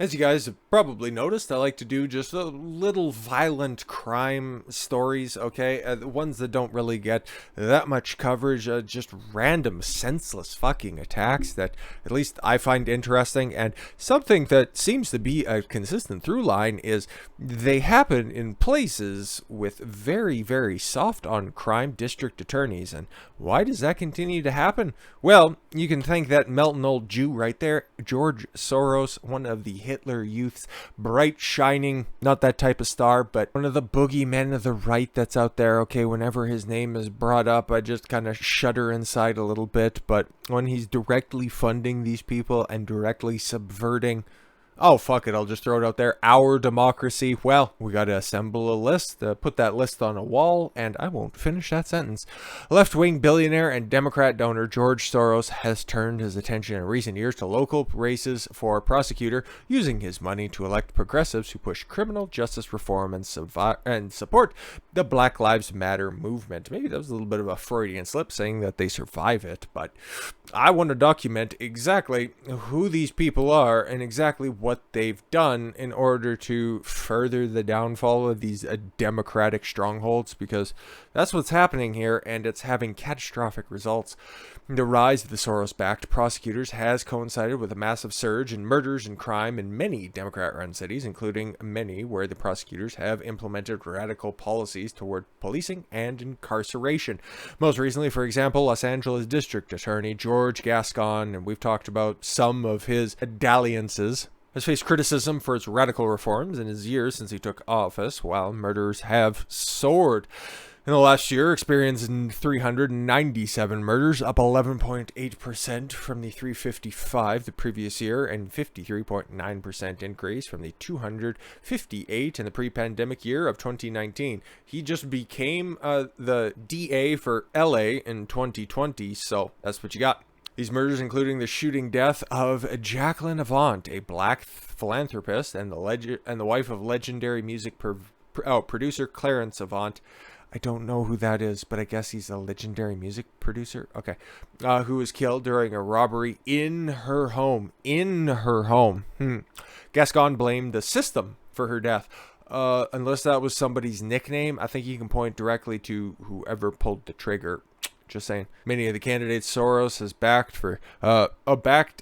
As you guys have probably noticed, I like to do just a little violent crime stories, okay? The ones that don't really get that much coverage, just random, senseless fucking attacks that at least I find interesting. And something that seems to be a consistent through line is they happen in places with very, very soft on crime district attorneys. And why does that continue to happen? Well, you can thank that melting old Jew right there, George Soros, one of the Hitler Youth's bright, shining, not that type of star, but one of the boogeymen of the right that's out there. Okay, whenever his name is brought up, I just kind of shudder inside a little bit. But when he's directly funding these people and directly subverting, oh, fuck it, I'll just throw it out there, our democracy, well, we got to assemble a list, put that list on a wall, and I won't finish that sentence. Left-wing billionaire and Democrat donor George Soros has turned his attention in recent years to local races for prosecutor, using his money to elect progressives who push criminal justice reform and support the Black Lives Matter movement. Maybe that was a little bit of a Freudian slip saying that they survive it, but I want to document exactly who these people are and exactly what they've done in order to further the downfall of these democratic strongholds, because that's what's happening here, and it's having catastrophic results. The rise of the Soros-backed prosecutors has coincided with a massive surge in murders and crime in many Democrat-run cities, including many where the prosecutors have implemented radical policies toward policing and incarceration. Most recently, for example, Los Angeles District Attorney George Gascon, and we've talked about some of his dalliances, has faced criticism for its radical reforms in his years since he took office, while murders have soared. In the last year, experiencing 397 murders, up 11.8% from the 355 the previous year, and 53.9% increase from the 258 in the pre-pandemic year of 2019. He just became the DA for LA in 2020, so that's what you got. These murders, including the shooting death of Jacqueline Avant, a black philanthropist and the wife of legendary music producer Clarence Avant. I don't know who that is, but I guess he's a legendary music producer. Okay. Who was killed during a robbery in her home. Gascon blamed the system for her death. Unless that was somebody's nickname, I think you can point directly to whoever pulled the trigger. Just saying. Many of the candidates Soros has backed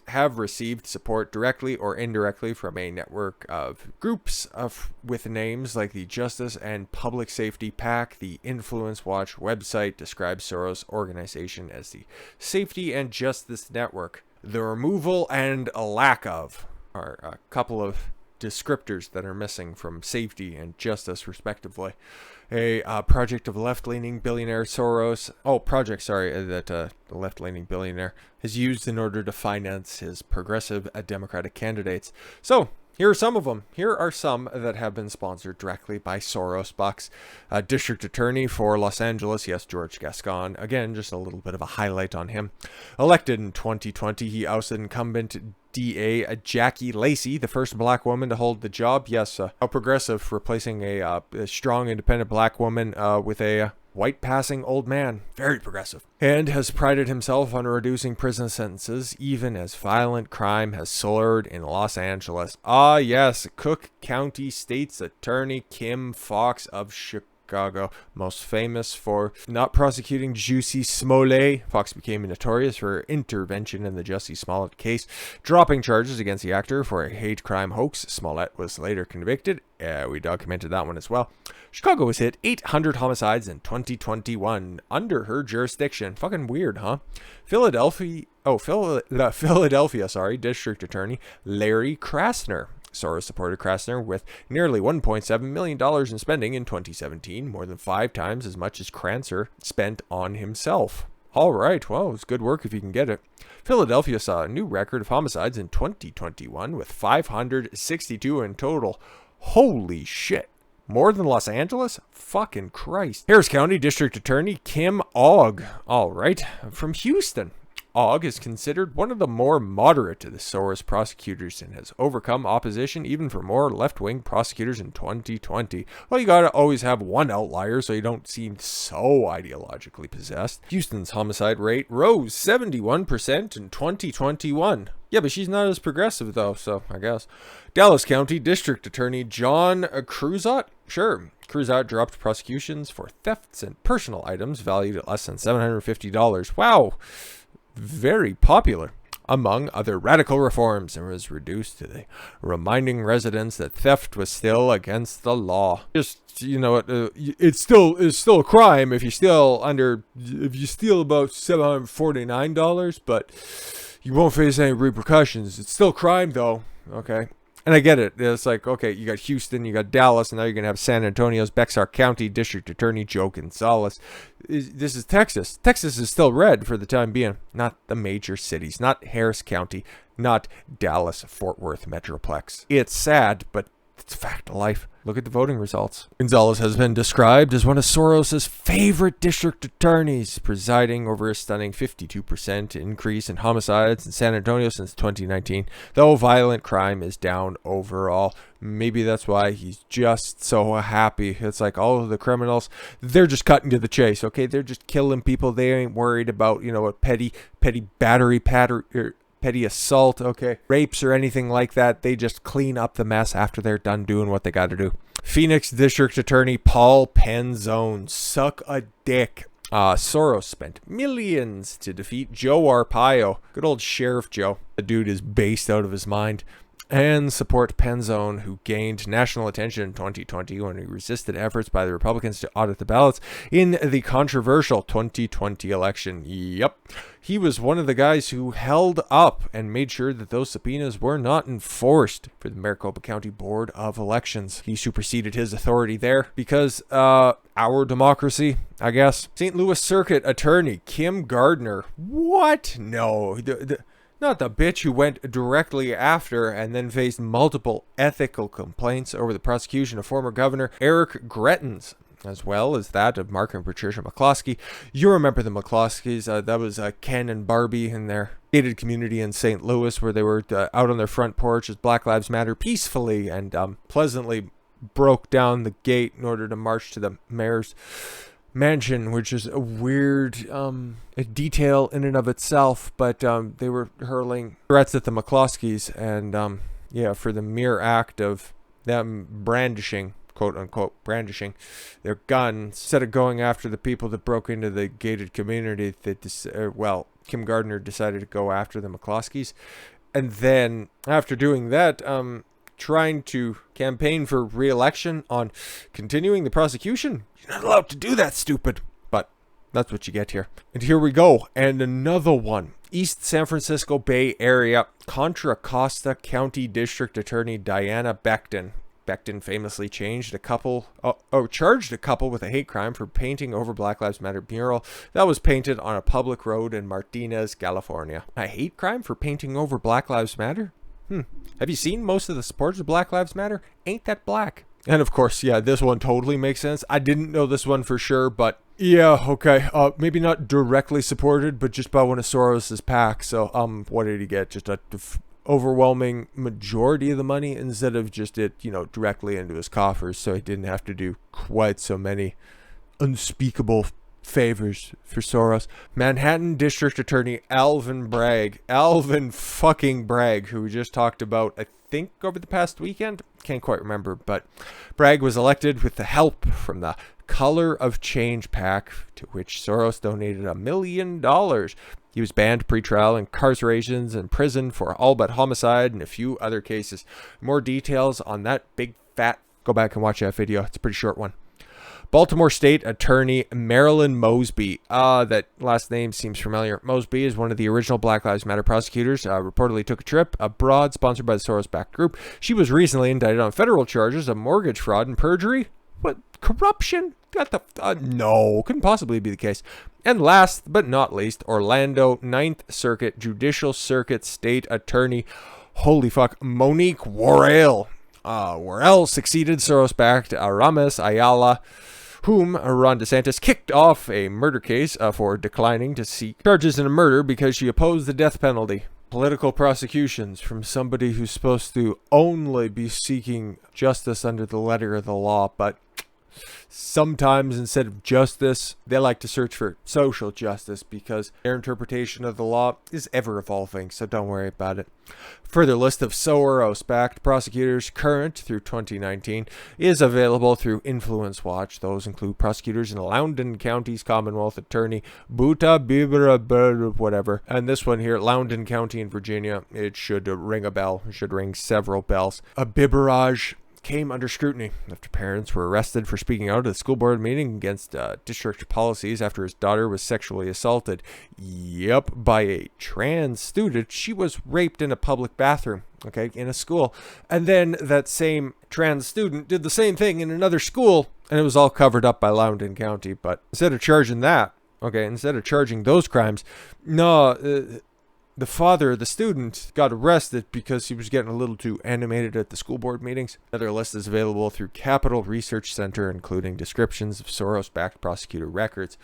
have received support directly or indirectly from a network of groups with names like the Justice and Public Safety PAC. The Influence Watch website describes Soros' organization as the Safety and Justice Network. The removal and a lack of are a couple of descriptors that are missing from safety and justice, respectively. A project of left-leaning billionaire Soros, that the left-leaning billionaire has used in order to finance his progressive Democratic candidates. So, here are some of them. Here are some that have been sponsored directly by Soros bucks. District Attorney for Los Angeles, yes, George Gascon. Again, just a little bit of a highlight on him. Elected in 2020, he ousted incumbent DA Jackie Lacey, the first black woman to hold the job. Yes, a progressive, replacing a strong, independent black woman with a white passing old man. Very progressive. And has prided himself on reducing prison sentences, even as violent crime has soared in Los Angeles. Ah, yes, Cook County State's Attorney Kim Foxx of Chicago, most famous for not prosecuting Jussie Smollett. Fox became notorious for intervention in the Jussie Smollett case, dropping charges against the actor for a hate crime hoax. Smollett was later convicted. We documented that one as well. Chicago was hit 800 homicides in 2021 under her jurisdiction. Fucking weird, huh? Philadelphia, District Attorney Larry Krasner. Soros supported Krasner with nearly $1.7 million in spending in 2017, more than 5 times as much as Krasner spent on himself. All right, well, it's good work if you can get it. Philadelphia saw a new record of homicides in 2021 with 562 in total. Holy shit. More than Los Angeles? Fucking Christ. Harris County District Attorney Kim Ogg. All right, from Houston. Ogg is considered one of the more moderate of the Soros prosecutors and has overcome opposition even for more left-wing prosecutors in 2020. Well, you gotta always have one outlier so you don't seem so ideologically possessed. Houston's homicide rate rose 71% in 2021. Yeah, but she's not as progressive, though, so I guess. Dallas County District Attorney John Cruzat? Sure. Cruzat dropped prosecutions for thefts and personal items valued at less than $750. Wow. Very popular. Among other radical reforms, and was reduced to the reminding residents that theft was still against the law. Just, you know, it's still a crime if you steal about $749, but you won't face any repercussions. It's still a crime, though. Okay. And I get it. It's like, okay, you got Houston, you got Dallas, and now you're going to have San Antonio's Bexar County District Attorney Joe Gonzalez. This is Texas. Texas is still red for the time being. Not the major cities. Not Harris County. Not Dallas-Fort Worth Metroplex. It's sad, but it's a fact of life. Look at the voting results. Gonzalez has been described as one of Soros' favorite district attorneys, presiding over a stunning 52% increase in homicides in San Antonio since 2019, though violent crime is down overall. Maybe that's why he's just so happy. It's like all of the criminals, they're just cutting to the chase, okay? They're just killing people. They ain't worried about, you know, what petty battery, petty assault, okay, rapes or anything like that. They just clean up the mess after they're done doing what they got to do. Phoenix District Attorney Paul Penzone, suck a dick. Soros spent millions to defeat Joe Arpaio. Good old Sheriff Joe. The dude is based out of his mind. And support Penzone, who gained national attention in 2020 when he resisted efforts by the Republicans to audit the ballots in the controversial 2020 election. Yep. He was one of the guys who held up and made sure that those subpoenas were not enforced for the Maricopa County Board of Elections. He superseded his authority there because, our democracy, I guess. St. Louis Circuit Attorney Kim Gardner. What? No. Not the bitch who went directly after and then faced multiple ethical complaints over the prosecution of former Governor Eric Greitens, as well as that of Mark and Patricia McCloskey. You remember the McCloskeys. That was Ken and Barbie in their gated community in St. Louis, where they were out on their front porch as Black Lives Matter peacefully and pleasantly broke down the gate in order to march to the mayor's mansion, which is a weird a detail in and of itself, but they were hurling threats at the McCloskeys, and yeah, for the mere act of them brandishing, quote unquote brandishing, their guns instead of going after the people that broke into the gated community. Kim Gardner decided to go after the McCloskeys, and then after doing that, trying to campaign for re-election on continuing the prosecution. You're not allowed to do that, stupid. But that's what you get here. And here we go. And another one. East San Francisco Bay Area Contra Costa County District Attorney Diana Becton. Becton famously charged a couple with a hate crime for painting over Black Lives Matter mural that was painted on a public road in Martinez, California. A hate crime for painting over Black Lives Matter? Have you seen most of the supporters of Black Lives Matter? Ain't that black? And of course, yeah, this one totally makes sense. I didn't know this one for sure, but yeah, okay. Maybe not directly supported, but just by one of Soros's PAC. So, what did he get? Just a overwhelming majority of the money instead of just it, directly into his coffers. So he didn't have to do quite so many unspeakable favors for Soros. Manhattan District Attorney Alvin fucking Bragg, who we just talked about, I think, over the past weekend. Can't quite remember, but Bragg was elected with the help from the Color of Change PAC, to which Soros donated $1 million. He was banned pre-trial incarcerations and prison for all but homicide and a few other cases. More details on that big fat. Go back and watch that video. It's a pretty short one. Baltimore State Attorney Marilyn Mosby. That last name seems familiar. Mosby is one of the original Black Lives Matter prosecutors. Reportedly took a trip abroad, sponsored by the Soros-backed group. She was recently indicted on federal charges of mortgage fraud and perjury. What? Corruption? No, couldn't possibly be the case. And last but not least, Orlando 9th Circuit Judicial Circuit State Attorney, holy fuck, Monique Worrell. Worrell succeeded Soros-backed Aramis Ayala, whom Ron DeSantis kicked off a murder case for declining to seek charges in a murder because she opposed the death penalty. Political prosecutions from somebody who's supposed to only be seeking justice under the letter of the law, but sometimes instead of justice, they like to search for social justice because their interpretation of the law is ever evolving, so don't worry about it. Further list of Soros-backed prosecutors current through 2019 is available through Influence Watch. Those include prosecutors in Loudoun County's Commonwealth Attorney Buta Bibra whatever. And this one here, Loudoun County in Virginia, it should ring a bell. It should ring several bells. A biberage came under scrutiny after parents were arrested for speaking out at a school board meeting against district policies after his daughter was sexually assaulted. Yep, by a trans student. She was raped in a public bathroom, okay, in a school. And then that same trans student did the same thing in another school, and it was all covered up by Loudoun County. But instead of charging that, okay, instead of charging those crimes, no, the father of the student got arrested because he was getting a little too animated at the school board meetings. Another list is available through Capital Research Center, including descriptions of Soros-backed prosecutor records.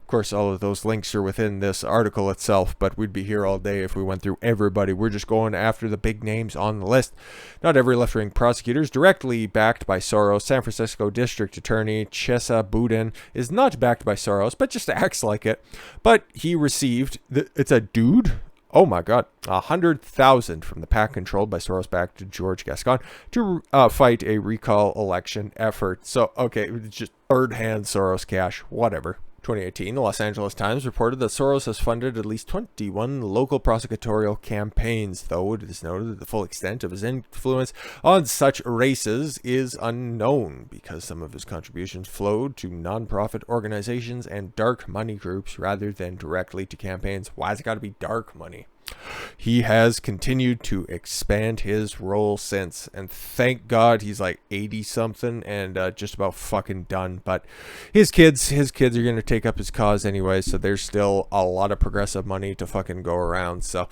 Of course, all of those links are within this article itself, but we'd be here all day if we went through everybody. We're just going after the big names on the list. Not every left-wing prosecutor is directly backed by Soros. San Francisco District Attorney Chesa Boudin is not backed by Soros, but just acts like it. But he received, it's a dude? Oh my God, 100,000 from the PAC controlled by Soros-backed George Gascon to fight a recall election effort. So, okay, just third-hand Soros cash, whatever. 2018, the Los Angeles Times reported that Soros has funded at least 21 local prosecutorial campaigns, though it is noted that the full extent of his influence on such races is unknown because some of his contributions flowed to nonprofit organizations and dark money groups rather than directly to campaigns. Why's it got to be dark money? He has continued to expand his role since, and thank God he's like 80 something and just about fucking done. But his kids are going to take up his cause anyway, so there's still a lot of progressive money to fucking go around. So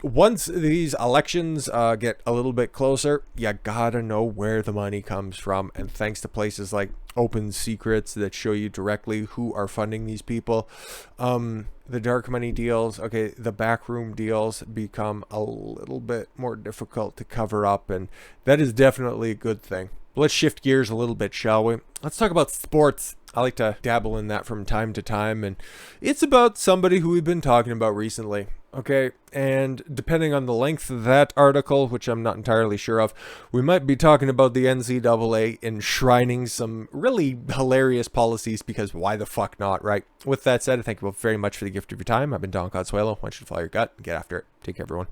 once these elections get a little bit closer, you gotta know where the money comes from. And thanks to places like Open Secrets that show you directly who are funding these people, the dark money deals, okay, the backroom deals become a little bit more difficult to cover up, and that is definitely a good thing. Let's shift gears a little bit, shall we? Let's talk about sports. I like to dabble in that from time to time, and it's about somebody who we've been talking about recently, okay? And depending on the length of that article, which I'm not entirely sure of, we might be talking about the NCAA enshrining some really hilarious policies, because why the fuck not, right? With that said, I thank you both very much for the gift of your time. I've been Don Consuelo. I want you to follow your gut and get after it. Take care, everyone.